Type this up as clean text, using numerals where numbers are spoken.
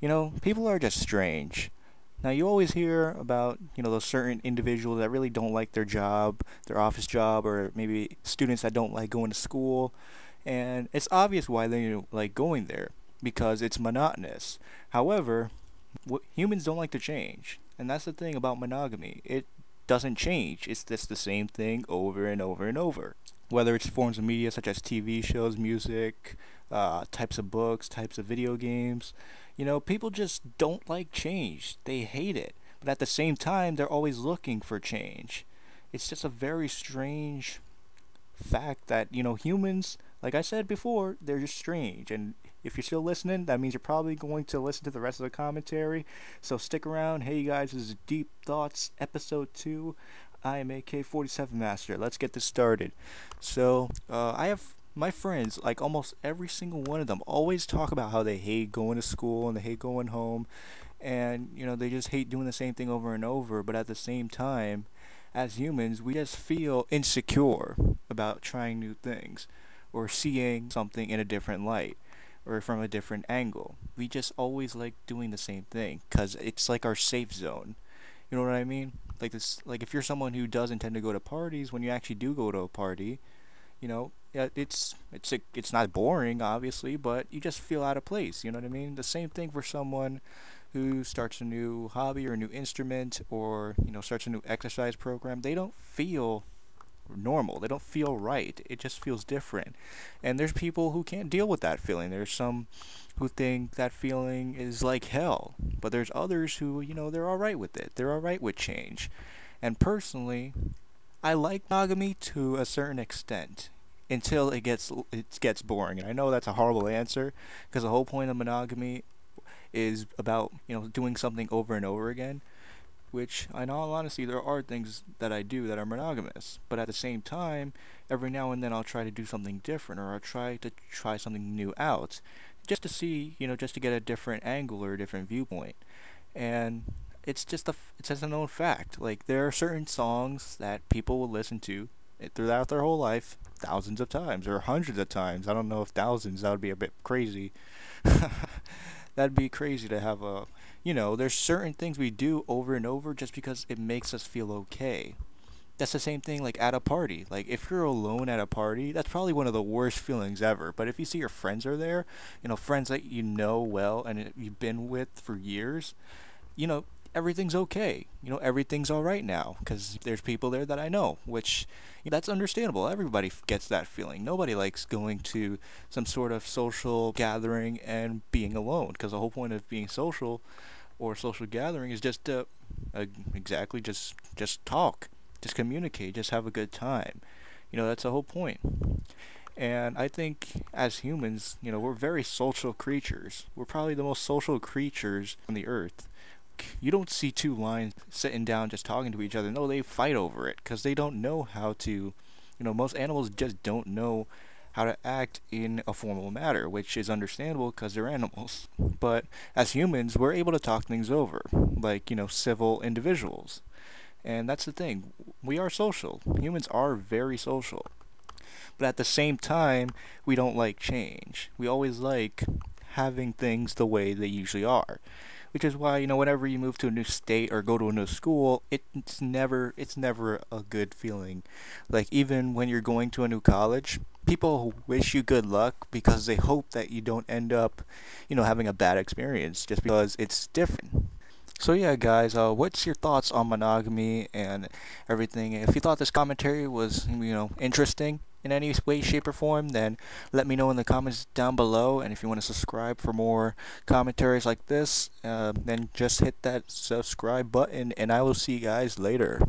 People are just strange. Now, you always hear about, those certain individuals that really don't like their job, their office job, or maybe students that don't like going to school. And it's obvious why they don't like going there, because it's monotonous. However, humans don't like to change. And that's the thing about monogamy. It doesn't change. It's just the same thing over and over and over. Whether it's forms of media such as TV shows, music, types of books, types of video games, people just don't like change. They hate it. But at the same time, they're always looking for change. It's just a very strange fact that, humans, like I said before, they're just strange. And if you're still listening, that means you're probably going to listen to the rest of the commentary. So stick around. Hey, you guys, this is Deep Thoughts, Episode 2. I am AK-47 Master. Let's get this started. So, I have my friends, like almost every single one of them, always talk about how they hate going to school and they hate going home. And, they just hate doing the same thing over and over. But at the same time, as humans, we just feel insecure about trying new things or seeing something in a different light or from a different angle. We just always like doing the same thing because it's like our safe zone. You know what I mean? Like this, like if you're someone who doesn't tend to go to parties, when you actually do go to a party, yeah, it's not boring, obviously, but you just feel out of place. You know what I mean? The same thing for someone who starts a new hobby or a new instrument or starts a new exercise program. They don't feel normal. They don't feel right. It just feels different. And there's people who can't deal with that feeling. There's some who think that feeling is like hell. But there's others who, they're alright with it. They're alright with change. And personally, I like monogamy to a certain extent until it gets boring. And I know that's a horrible answer because the whole point of monogamy is about, doing something over and over again, which in all honesty there are things that I do that are monogamous, but at the same time every now and then I'll try to do something different or I'll try something new out just to see, just to get a different angle or a different viewpoint. And it's just a known fact. Like there are certain songs that people will listen to throughout their whole life thousands of times or hundreds of times. I don't know if thousands, that would be a bit crazy. That'd be crazy to have a, there's certain things we do over and over just because it makes us feel okay. That's the same thing like at a party. Like if you're alone at a party, that's probably one of the worst feelings ever. But if you see your friends are there, friends that you know well and you've been with for years, you know, everything's okay. Everything's all right now because there's people there that I know, which that's understandable. Everybody gets that feeling. Nobody likes going to some sort of social gathering and being alone because the whole point of being social or social gathering is just to exactly just talk, just communicate, just have a good time. That's the whole point. And I think as humans, we're very social creatures. We're probably the most social creatures on the earth. You don't see two lions sitting down just talking to each other. No, they fight over it because they don't know how to. Most animals just don't know how to act in a formal manner, which is understandable because they're animals. But as humans, we're able to talk things over, like, civil individuals. And that's the thing. We are social. Humans are very social. But at the same time, we don't like change. We always like having things the way they usually are, which is why whenever you move to a new state or go to a new school, it's never a good feeling. Like even when you're going to a new college, people wish you good luck because they hope that you don't end up having a bad experience just because it's different. So yeah, guys, what's your thoughts on monogamy and everything? If you thought this commentary was interesting in any way, shape, or form, then let me know in the comments down below. And if you want to subscribe for more commentaries like this, then just hit that subscribe button, and I will see you guys later.